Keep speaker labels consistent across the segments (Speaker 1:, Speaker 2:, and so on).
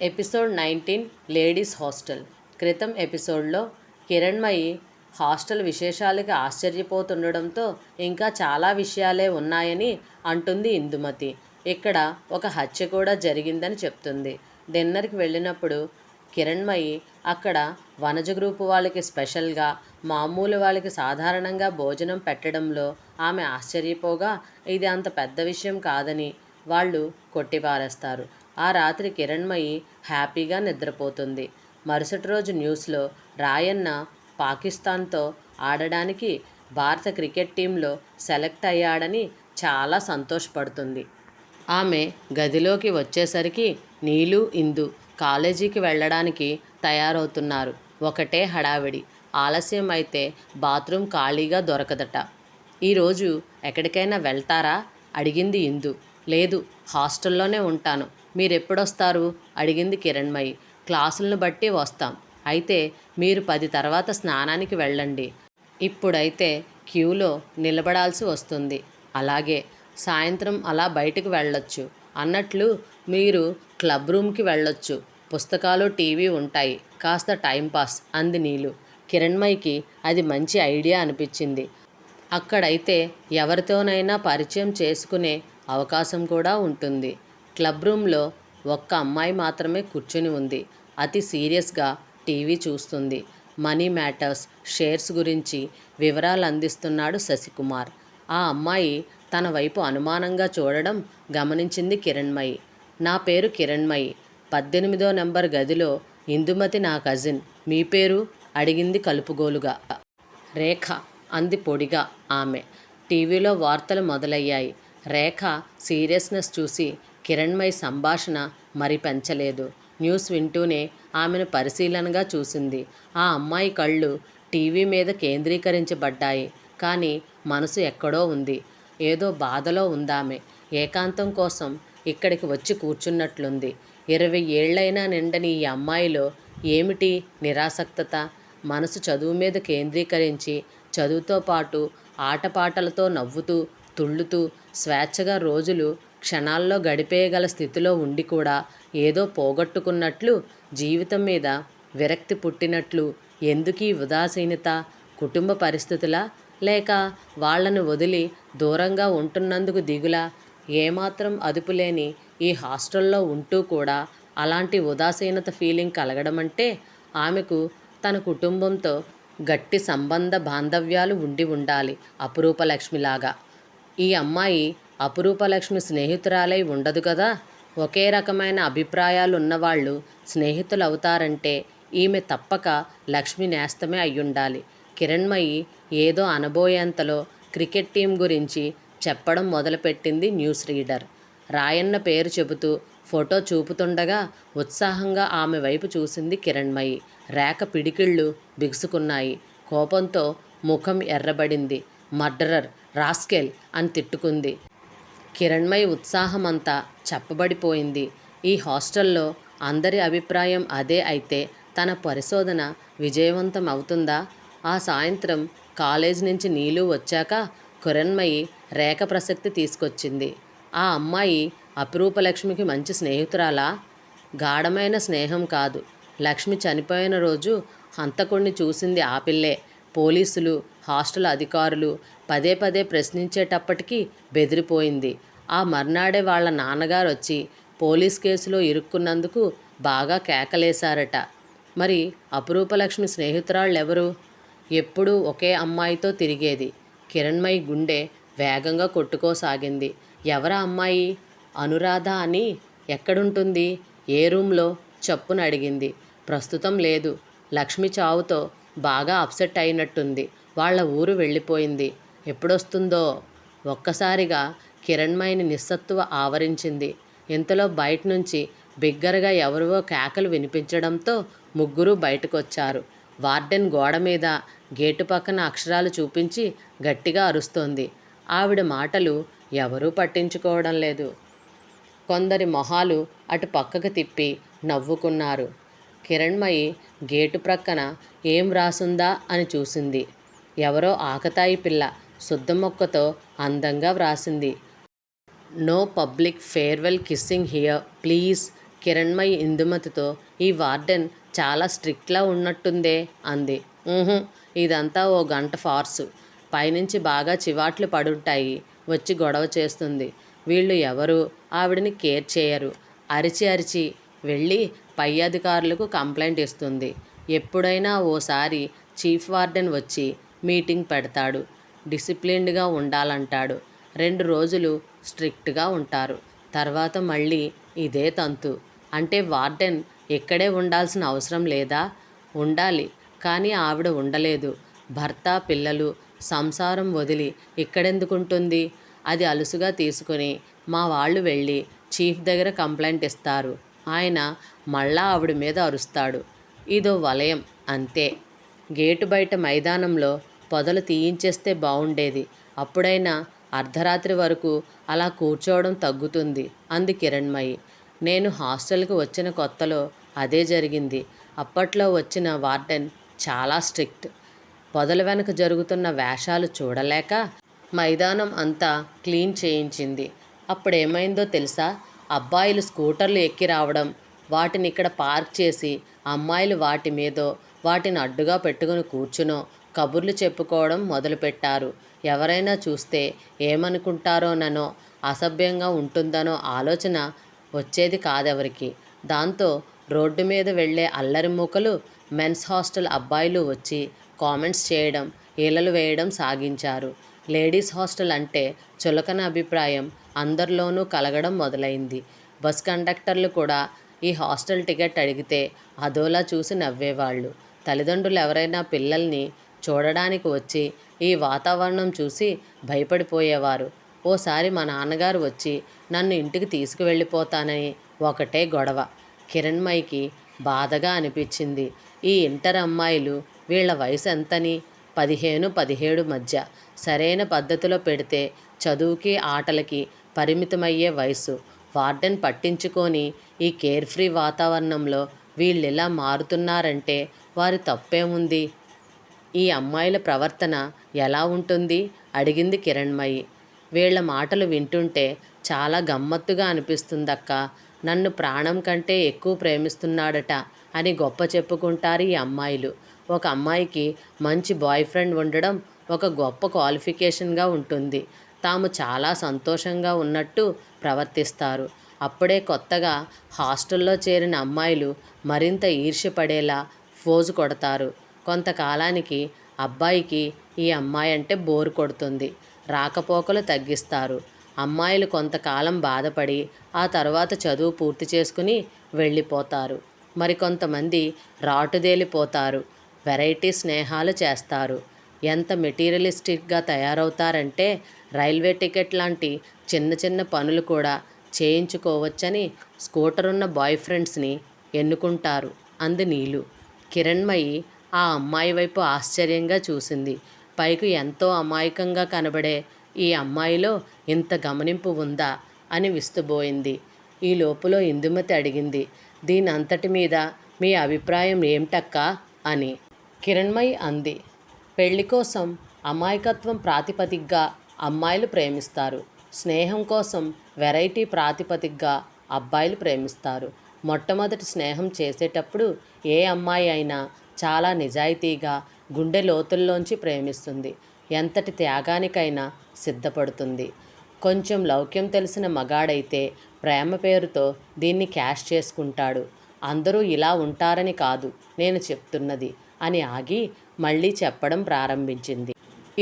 Speaker 1: Episode 19 ladies hostel. క్రితం ఎపిసోడ్లో Kiranmayi hostel విశేషాలకి ఆశ్చర్యపోతుండడంతో ఇంకా చాలా విషయాలే ఉన్నాయని అంటుంది ఇందుమతి. ఇక్కడ ఒక హత్య కూడా జరిగిందని చెప్తుంది. డిన్నర్కి వెళ్ళినప్పుడు కిరణ్మయి అక్కడ వనజ గ్రూపు వాళ్ళకి స్పెషల్గా, మామూలు వాళ్ళకి సాధారణంగా భోజనం పెట్టడంలో ఆమె ఆశ్చర్యపోగా ఇది అంత పెద్ద విషయం కాదని వాళ్ళు కొట్టిపారేస్తారు. ఆ రాత్రి కిరణ్మయి హ్యాపీగా నిద్రపోతుంది. మరుసటి రోజు న్యూస్లో రాయన్న పాకిస్తాన్తో ఆడడానికి భారత క్రికెట్ టీంలో సెలెక్ట్ అయ్యాడని చాలా సంతోషపడుతుంది. ఆమె గదిలోకి వచ్చేసరికి నీలు, ఇందు కాలేజీకి వెళ్ళడానికి తయారవుతున్నారు. ఒకటే హడావిడి. ఆలస్యం అయితే బాత్రూమ్ ఖాళీగా దొరకదట. ఈరోజు ఎక్కడికైనా వెళ్తారా అడిగింది ఇందు. లేదు, హాస్టల్లోనే ఉంటాను. మీరెప్పుడొస్తారు అడిగింది కిరణ్మయి. క్లాసులను బట్టి వస్తాం. అయితే మీరు 10 తర్వాత స్నానానికి వెళ్ళండి. ఇప్పుడైతే క్యూలో నిలబడాల్సి వస్తుంది. అలాగే, సాయంత్రం అలా బయటికి వెళ్ళొచ్చు. అన్నట్లు మీరు క్లబ్ రూమ్కి వెళ్ళొచ్చు. పుస్తకాలు, టీవీ ఉంటాయి. కాస్త టైంపాస్ అంది నీలు. కిరణ్మయికి అది మంచి ఐడియా అనిపించింది. అక్కడైతే ఎవరితోనైనా పరిచయం చేసుకునే అవకాశం కూడా ఉంటుంది. క్లబ్ రూమ్లో ఒక్క అమ్మాయి మాత్రమే కూర్చుని ఉంది. అతి సీరియస్గా టీవీ చూస్తుంది. మనీ మ్యాటర్స్, షేర్స్ గురించి వివరాలు అందిస్తున్నాడు శశికుమార్. ఆ అమ్మాయి తన వైపు అనుమానంగా చూడడం గమనించింది కిరణ్మయి. నా పేరు కిరణ్మయి. 18వ నెంబర్ గదిలో ఇందుమతి నా కజిన్. మీ పేరు అడిగింది కలుపుగోలుగా. రేఖ అంది పొడిగా ఆమె. టీవీలో వార్తలు మొదలయ్యాయి. రేఖ సీరియస్నెస్ చూసి కిరణ్మయి సంభాషణ మరి పెంచలేదు. న్యూస్ వింటూనే ఆమెను పరిశీలనగా చూసింది. ఆ అమ్మాయి కళ్ళు టీవీ మీద కేంద్రీకరించబడ్డాయి. కానీ మనసు ఎక్కడో ఉంది. ఏదో బాధలో ఉందామె. ఏకాంతం కోసం ఇక్కడికి వచ్చి కూర్చున్నట్లుంది. 20 ఏళ్లైనా నిండని ఈ అమ్మాయిలో ఏమిటి నిరాసక్తత? మనసు చదువు మీద కేంద్రీకరించి చదువుతో పాటు ఆటపాటలతో నవ్వుతూ, తుళ్ళుతూ స్వేచ్ఛగా రోజులు క్షణాల్లో గడిపేయగల స్థితిలో ఉండి కూడా ఏదో పోగొట్టుకున్నట్లు, జీవితం మీద విరక్తి పుట్టినట్లు. ఎందుకీ ఉదాసీనత? కుటుంబ పరిస్థితులా? లేక వాళ్లను వదిలి దూరంగా ఉంటున్నందుకు దిగులా? ఏమాత్రం అదుపులేని ఈ హాస్టల్లో ఉంటూ కూడా అలాంటి ఉదాసీనత ఫీలింగ్ కలగడమంటే ఆమెకు తన కుటుంబంతో గట్టి సంబంధ బాంధవ్యాలు ఉండి ఉండాలి. అపురూపలక్ష్మిలాగా. ఈ అమ్మాయి అపురూపలక్ష్మి స్నేహితురాలై ఉండదు కదా. ఒకే రకమైన అభిప్రాయాలు ఉన్నవాళ్ళు స్నేహితులు అవుతారంటే ఈమె తప్పక లక్ష్మి నేస్తమే అయ్యుండాలి. కిరణ్మయి ఏదో అనబోయేంతలో క్రికెట్ టీం గురించి చెప్పడం మొదలుపెట్టింది న్యూస్ రీడర్. రాయన్న పేరు చెబుతూ ఫోటో చూపుతుండగా ఉత్సాహంగా ఆమె వైపు చూసింది కిరణ్మయి. రేఖ పిడికిళ్ళు బిగుసుకున్నాయి. కోపంతో ముఖం ఎర్రబడింది. మర్డరర్, రాస్కెల్ అని తిట్టుకుంది. కిరణ్మయి ఉత్సాహమంతా చెప్పబడిపోయింది. ఈ హాస్టల్లో అందరి అభిప్రాయం అదే అయితే తన పరిశోధన విజయవంతం అవుతుందా? ఆ సాయంత్రం కాలేజ్ నుంచి నీలు వచ్చాక కిరణ్మయి రేఖ ప్రసక్తి తీసుకొచ్చింది. ఆ అమ్మాయి అపురూపలక్ష్మికి మంచి స్నేహితురాలా? గాఢమైన స్నేహం కాదు. లక్ష్మి చనిపోయిన రోజు హంతకుణ్ణి చూసింది ఆ పిల్లే. పోలీసులు, హాస్టల్ అధికారులు పదే పదే ప్రశ్నించేటప్పటికీ బెదిరిపోయింది. ఆ మర్నాడే వాళ్ళ నాన్నగారు వచ్చి పోలీస్ కేసులో ఇరుక్కున్నందుకు బాగా కేకలేశారట. మరి అపురూపలక్ష్మి స్నేహితురాళ్ళెవరు? ఎప్పుడూ ఒకే అమ్మాయితో తిరిగేది. కిరణ్మయి గుండె వేగంగా కొట్టుకోసాగింది. ఎవరా అమ్మాయి? అనురాధ అని. ఎక్కడుంటుంది? ఏ రూమ్లో? చప్పున అడిగింది. ప్రస్తుతం లేదు. లక్ష్మి చావుతో బాగా అప్సెట్ అయినట్టుంది. వాళ్ళ ఊరు వెళ్ళిపోయింది. ఎప్పుడొస్తుందో? ఒక్కసారిగా కిరణ్మయిని నిస్సత్తువ ఆవరించింది. ఇంతలో బయట నుంచి బిగ్గరగా ఎవరివో కేకలు వినిపించడంతో ముగ్గురు బయటకొచ్చారు. వార్డెన్ గోడ మీద గేటు పక్కన అక్షరాలు చూపించి గట్టిగా అరుస్తోంది. ఆవిడ మాటలు ఎవరూ పట్టించుకోవడం లేదు. కొందరి మొహాలు అటు పక్కకు తిప్పి నవ్వుకున్నారు. కిరణ్మయి గేటు ప్రక్కన ఏం వ్రాసుందా అని చూసింది. ఎవరో ఆకతాయి పిల్ల శుద్ధమొక్కతో అందంగా వ్రాసింది. No public farewell kissing here please. Kiranmayi ఇందుమతితో, ఈ వార్డెన్ చాలా స్ట్రిక్ట్లా ఉన్నట్టుందే అంది. ఊహు, ఇదంతా ఓ గంట ఫార్సు. పైనుంచి బాగా చివాట్లు పడుంటాయి. వచ్చి గొడవ చేస్తుంది. వీళ్ళు ఎవరు ఆవిడని కేర్ చేయరు. అరిచి అరిచి వెళ్ళి పై అధికారులకు కంప్లైంట్ ఇస్తుంది. ఎప్పుడైనా ఓసారి చీఫ్ వార్డెన్ వచ్చి మీటింగ్ పెడతాడు. డిసిప్లిన్డ్గా ఉండాలంటాడు. 2 రోజులు స్ట్రిక్ట్గా ఉంటారు. తర్వాత మళ్ళీ ఇదే తంతు. అంటే వార్డెన్ ఇక్కడే ఉండాల్సిన అవసరం లేదా? ఉండాలి. కానీ ఆవిడ ఉండలేదు. భర్త, పిల్లలు, సంసారం వదిలి ఇక్కడెందుకుంటుంది? అది అలుసుగా తీసుకుని మా వాళ్ళు వెళ్ళి చీఫ్ దగ్గర కంప్లైంట్ ఇస్తారు. ఆయన మళ్ళా ఆవిడ మీద అరుస్తాడు. ఇదో వలయం అంతే. గేటు బయట మైదానంలో పొదలు తీయించేస్తే బావుండేది. అప్పుడైనా అర్ధరాత్రి వరకు అలా కూర్చోవడం తగ్గుతుంది అంది కిరణ్మయి. నేను హాస్టల్కి వచ్చిన కొత్తలో అదే జరిగింది. అప్పట్లో వచ్చిన వార్డెన్ చాలా స్ట్రిక్ట్. పొదల వెనక జరుగుతున్న వేషాలు చూడలేక మైదానం అంతా క్లీన్ చేయించింది. అప్పుడేమైందో తెలుసా? అబ్బాయిలు స్కూటర్లు ఎక్కి రావడం, వాటిని ఇక్కడ పార్క్ చేసి అమ్మాయిలు వాటి మీదో వాటిని అడ్డుగా పెట్టుకుని కూర్చునో కబుర్లు చెప్పుకోవడం మొదలుపెట్టారు. ఎవరైనా చూస్తే ఏమనుకుంటారోననో, అసభ్యంగా ఉంటుందనో ఆలోచన వచ్చేది కాదెవరికి. దాంతో రోడ్డు మీద వెళ్ళే అల్లరి మూకలు, మెన్స్ హాస్టల్ అబ్బాయిలు వచ్చి కామెంట్స్ చేయడం, ఈలలు వేయడం సాగించారు. లేడీస్ హాస్టల్ అంటే చులకన అభిప్రాయం అందరిలోనూ కలగడం మొదలైంది. బస్ కండక్టర్లు కూడా ఈ హాస్టల్ టికెట్ అడిగితే అదోలా చూసి నవ్వేవాళ్ళు. తల్లిదండ్రులు ఎవరైనా పిల్లల్ని చూడడానికి వచ్చి ఈ వాతావరణం చూసి భయపడిపోయేవారు. ఓసారి మా నాన్నగారు వచ్చి నన్ను ఇంటికి తీసుకువెళ్ళిపోతానని ఒకటే గొడవ. కిరణ్మయికి బాధగా అనిపించింది. ఈ ఇంటర్ అమ్మాయిలు, వీళ్ళ వయసు ఎంతని? 15, 17 మధ్య. సరైన పద్ధతిలో పెడితే చదువుకి ఆటలకి పరిమితమయ్యే వయసు. వార్డెన్ పట్టించుకొని ఈ కేర్ఫ్రీ వాతావరణంలో వీళ్ళిలా మారుతున్నారంటే వారి తప్పేముంది? ఈ అమ్మాయిల ప్రవర్తన ఎలా ఉంటుంది అడిగింది కిరణ్మయి. వీళ్ళ మాటలు వింటుంటే చాలా గమ్మత్తుగా అనిపిస్తుందక్క. నన్ను ప్రాణం కంటే ఎక్కువ ప్రేమిస్తున్నాడట అని గొప్ప చెప్పుకుంటారు ఈ అమ్మాయిలు. ఒక అమ్మాయికి మంచి బాయ్ ఫ్రెండ్ ఉండడం ఒక గొప్ప క్వాలిఫికేషన్గా ఉంటుంది. తాము చాలా సంతోషంగా ఉన్నట్టు ప్రవర్తిస్తారు. అప్పుడే కొత్తగా హాస్టల్లో చేరిన అమ్మాయిలు మరింత ఈర్ష్యపడేలా ఫోజు కొడతారు. కొంతకాలానికి అబ్బాయికి ఈ అమ్మాయి అంటే బోరు కొడుతుంది. రాకపోకలు తగ్గిస్తారు. అమ్మాయిలు కొంతకాలం బాధపడి ఆ తర్వాత చదువు పూర్తి చేసుకుని వెళ్ళిపోతారు. మరికొంతమంది రాటుదేలిపోతారు. వెరైటీ స్నేహాలు చేస్తారు. ఎంత మెటీరియలిస్టిక్గా తయారవుతారంటే రైల్వే టికెట్ లాంటి చిన్న చిన్న పనులు కూడా చేయించుకోవచ్చని స్కూటరున్న బాయ్ ఫ్రెండ్స్ని ఎన్నుకుంటారు అంది నీలు. కిరణ్మయి ఆ అమ్మాయి వైపు ఆశ్చర్యంగా చూసింది. పైకి ఎంతో అమాయకంగా కనబడే ఈ అమ్మాయిలో ఇంత గమనింపు ఉందా అని విస్తుబోయింది. ఈ లోపులో ఇందుమతి అడిగింది, దీనంతటి మీద మీ అభిప్రాయం ఏమిటక్కా అని. కిరణ్మయి అంది, పెళ్లి కోసం అమాయకత్వం ప్రాతిపదికగా అమ్మాయిలు ప్రేమిస్తారు. స్నేహం కోసం వెరైటీ ప్రాతిపదికగా అబ్బాయిలు ప్రేమిస్తారు. మొట్టమొదటి స్నేహం చేసేటప్పుడు ఏ అమ్మాయి అయినా చాలా నిజాయితీగా గుండె లోతుల్లోంచి ప్రేమిస్తుంది. ఎంతటి త్యాగానికైనా సిద్ధపడుతుంది. కొంచెం లౌక్యం తెలిసిన మగాడైతే ప్రేమ పేరుతో దీన్ని క్యాష్ చేసుకుంటాడు. అందరూ ఇలా ఉంటారని కాదు నేను చెప్తున్నది అని ఆగి మళ్ళీ చెప్పడం ప్రారంభించింది.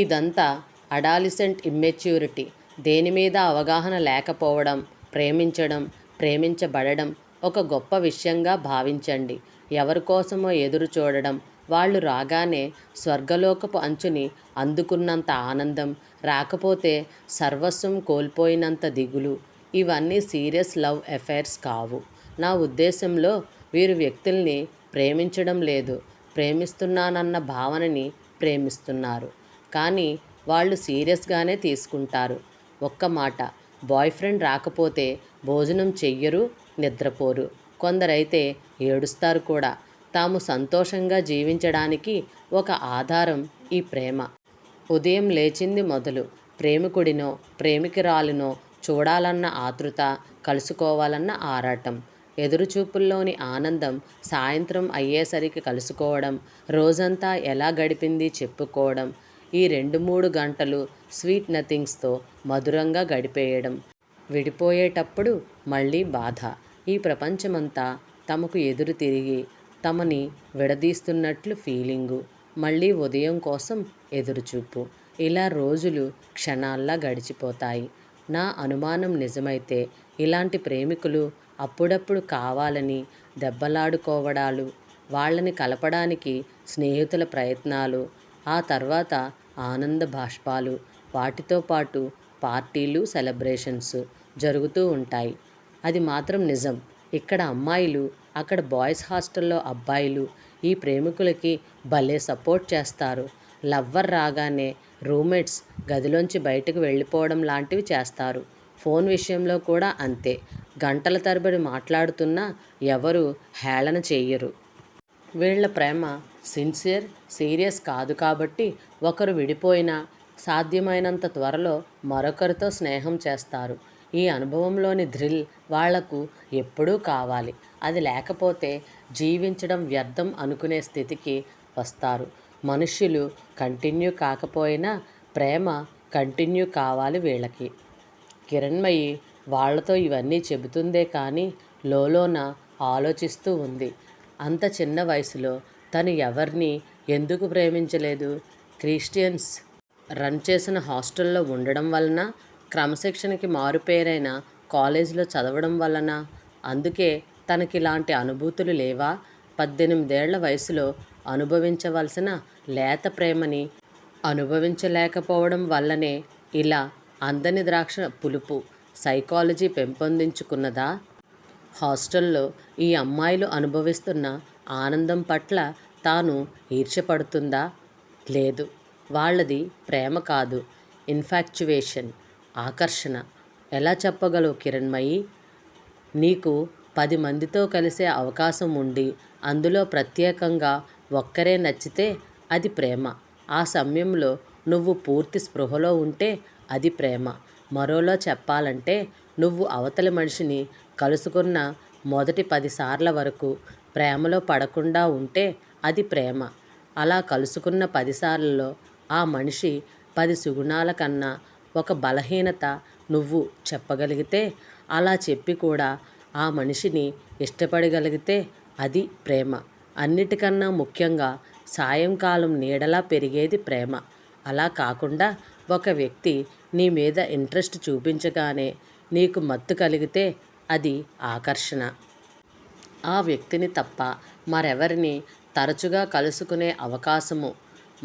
Speaker 1: ఇదంతా అడాలిసెంట్ ఇమ్మెచ్యూరిటీ. దేని మీద అవగాహన లేకపోవడం. ప్రేమించడం, ప్రేమించబడడం ఒక గొప్ప విషయంగా భావించండి. ఎవరి కోసమో ఎదురు చూడడం, వాళ్ళు రాగానే స్వర్గలోకపు అంచుని అందుకున్నంత ఆనందం, రాకపోతే సర్వస్వం కోల్పోయినంత దిగులు, ఇవన్నీ సీరియస్ లవ్ అఫైర్స్ కావు. నా ఉద్దేశంలో వీరు వ్యక్తుల్ని ప్రేమించడం లేదు, ప్రేమిస్తున్నానన్న భావనని ప్రేమిస్తున్నారు. కానీ వాళ్ళు సీరియస్గానే తీసుకుంటారు. ఒక్క మాట, బాయ్ ఫ్రెండ్ రాకపోతే భోజనం చెయ్యరు, నిద్రపోరు. కొందరైతే ఏడుస్తారు కూడా. తాము సంతోషంగా జీవించడానికి ఒక ఆధారం ఈ ప్రేమ. ఉదయం లేచింది మొదలు ప్రేమికుడినో ప్రేమికురాలినో చూడాలన్న ఆతృత, కలుసుకోవాలన్న ఆరాటం. ఎదురుచూపుల్లోని ఆనందం, సాయంత్రం అయ్యేసరికి కలుసుకోవడం, రోజంతా ఎలా గడిపింది చెప్పుకోవడం, ఈ 2-3 గంటలు స్వీట్ నథింగ్స్తో మధురంగా గడిపేయడం. విడిపోయేటప్పుడు మళ్ళీ బాధ. ఈ ప్రపంచమంతా తమకు ఎదురు తిరిగి తమని విడదీస్తున్నట్లు ఫీలింగు. మళ్ళీ ఉదయం కోసం ఎదురుచూపు. ఇలా రోజులు క్షణాల్లా గడిచిపోతాయి. నా అనుమానం నిజమైతే ఇలాంటి ప్రేమికులు అప్పుడప్పుడు కావాలని దెబ్బలాడుకోవడాలు, వాళ్ళని కలపడానికి స్నేహితుల ప్రయత్నాలు, ఆ తర్వాత ఆనంద బాష్పాలు, వాటితో పాటు పార్టీలు, సెలబ్రేషన్స్ జరుగుతూ ఉంటాయి. అది మాత్రం నిజం. ఇక్కడ అమ్మాయిలు, అక్కడ బాయ్స్ హాస్టల్లో అబ్బాయిలు ఈ ప్రేమికులకి భలే సపోర్ట్ చేస్తారు. లవ్వర్ రాగానే రూమ్మేట్స్ గదిలోంచి బయటకు వెళ్ళిపోవడం లాంటివి చేస్తారు. ఫోన్ విషయంలో కూడా అంతే. గంటల తరబడి మాట్లాడుతున్నా ఎవరు హేళన చెయ్యరు. వీళ్ళ ప్రేమ సిన్సియర్, సీరియస్ కాదు కాబట్టి ఒకరు విడిపోయినా సాధ్యమైనంత త్వరలో మరొకరితో స్నేహం చేస్తారు. ఈ అనుభవంలోని థ్రిల్ వాళ్లకు ఎప్పుడూ కావాలి. అది లేకపోతే జీవించడం వ్యర్థం అనుకునే స్థితికి వస్తారు. మనుష్యులు కంటిన్యూ కాకపోయినా ప్రేమ కంటిన్యూ కావాలి వీళ్ళకి. కిరణ్మయి వాళ్లతో ఇవన్నీ చెబుతుందే కానీ లోలోన ఆలోచిస్తూ ఉంది. అంత చిన్న వయసులో తను ఎవరిని ఎందుకు ప్రేమించలేదు? క్రిస్టియన్స్ రన్ చేసిన హాస్టల్లో ఉండడం వలన, క్రమశిక్షణకి మారుపేరైన కాలేజీలో చదవడం వలన? అందుకే తనకిలాంటి అనుభూతులు లేవా? 18 ఏళ్ల వయసులో అనుభవించవలసిన లేత ప్రేమని అనుభవించలేకపోవడం వల్లనే ఇలా అందని ద్రాక్ష పులుపు సైకాలజీ పెంపొందించుకున్నదా? హాస్టల్లో ఈ అమ్మాయిలు అనుభవిస్తున్న ఆనందం పట్ల తాను ఈర్ష్యపడుతుందా? లేదు. వాళ్ళది ప్రేమ కాదు, ఇన్ఫాక్చువేషన్, ఆకర్షణ. ఎలా చెప్పగలవు కిరణ్మయి? నీకు 10 మందితో కలిసే అవకాశం ఉండి అందులో ప్రత్యేకంగా ఒక్కరే నచ్చితే అది ప్రేమ. ఆ సమయంలో నువ్వు పూర్తి స్పృహలో ఉంటే అది ప్రేమ. మరోలో చెప్పాలంటే నువ్వు అవతలి మనిషిని కలుసుకున్న మొదటి 10 సార్ల వరకు ప్రేమలో పడకుండా ఉంటే అది ప్రేమ. అలా కలుసుకున్న 10 సార్లలో ఆ మనిషి 10 సుగుణాల కన్నా ఒక బలహీనత నువ్వు చెప్పగలిగితే, అలా చెప్పి కూడా ఆ మనిషిని ఇష్టపడగలిగితే అది ప్రేమ. అన్నిటికన్నా ముఖ్యంగా సాయంకాలం నీడలా పెరిగేది ప్రేమ. అలా కాకుండా ఒక వ్యక్తి నీ మీద ఇంట్రెస్ట్ చూపించగానే నీకు మత్తు కలిగితే అది ఆకర్షణ. ఆ వ్యక్తిని తప్ప మరెవరిని తరచుగా కలుసుకునే అవకాశము,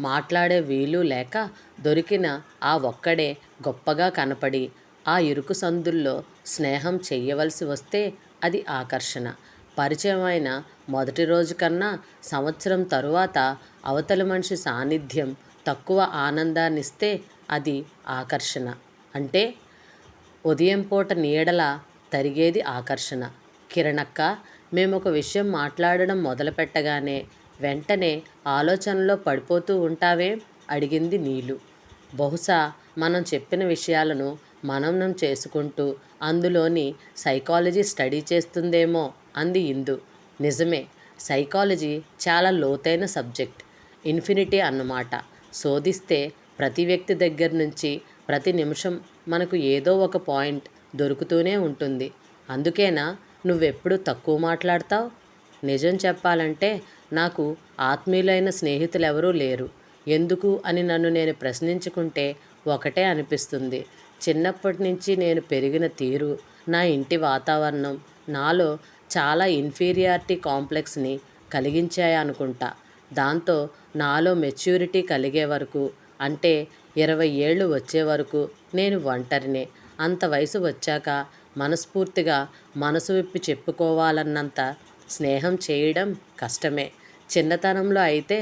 Speaker 1: మాట్లాడే వీలు లేక దొరికిన ఆ ఒక్కడే గొప్పగా కనపడి ఆ ఇరుకు సందుల్లో స్నేహం చెయ్యవలసి వస్తే అది ఆకర్షణ. పరిచయమైన మొదటి రోజు కన్నా సంవత్సరం తరువాత అవతలి మనిషి సాన్నిధ్యం తక్కువ ఆనందాన్నిస్తే అది ఆకర్షణ. అంటే ఉదయం పూట నీడలా తరిగేది ఆకర్షణ. కిరణక్క, మేమొక విషయం మాట్లాడడం మొదలుపెట్టగానే వెంటనే ఆలోచనలో పడిపోతూ ఉంటావేం? అడిగింది నీలు. బహుశా మనం చెప్పిన విషయాలను మననం చేసుకుంటూ అందులోని సైకాలజీ స్టడీ చేస్తుందేమో అంది ఇందు. నిజమే, సైకాలజీ చాలా లోతైన సబ్జెక్ట్. ఇన్ఫినిటీ అన్నమాట. శోధిస్తే ప్రతి వ్యక్తి దగ్గర నుంచి ప్రతి నిమిషం మనకు ఏదో ఒక పాయింట్ దొరుకుతూనే ఉంటుంది. అందుకేనా నువ్వెప్పుడు తక్కువ మాట్లాడతావు? నిజం చెప్పాలంటే నాకు ఆత్మీయులైన స్నేహితులెవరూ లేరు. ఎందుకు అని నన్ను నేను ప్రశ్నించుకుంటే ఒకటే అనిపిస్తుంది. చిన్నప్పటి నుంచి నేను పెరిగిన తీరు, నా ఇంటి వాతావరణం నాలో చాలా ఇన్ఫీరియారిటీ కాంప్లెక్స్ని కలిగించాయనుకుంటా. దాంతో నాలో మెచ్యూరిటీ కలిగే వరకు, అంటే 20 ఏళ్ళు వచ్చే వరకు నేను ఒంటరినే. అంత వయసు వచ్చాక మనస్ఫూర్తిగా మనసు విప్పి చెప్పుకోవాలన్నంత స్నేహం చేయడం కష్టమే. చిన్నతనంలో అయితే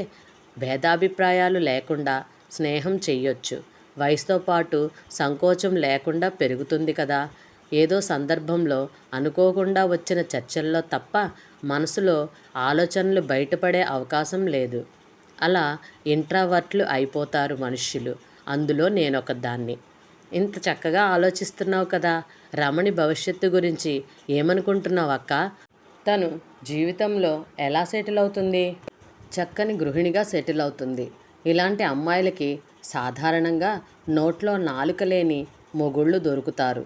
Speaker 1: భేదాభిప్రాయాలు లేకుండా స్నేహం చెయ్యొచ్చు. వయసుతో పాటు సంకోచం లేకుండా పెరుగుతుంది కదా. ఏదో సందర్భంలో అనుకోకుండా వచ్చిన చర్చల్లో తప్ప మనసులో ఆలోచనలు బయటపడే అవకాశం లేదు. అలా ఇంట్రావర్ట్లు అయిపోతారు మనుష్యులు. అందులో నేనొకదాన్ని. ఇంత చక్కగా ఆలోచిస్తున్నావు కదా, రమణి భవిష్యత్తు గురించి ఏమనుకుంటున్నావు అక్క? తను జీవితంలో ఎలా సెటిల్ అవుతుంది? చక్కని గృహిణిగా సెటిల్ అవుతుంది. ఇలాంటి అమ్మాయిలకి సాధారణంగా నోట్లో నాలుక లేని మొగుళ్ళు దొరుకుతారు.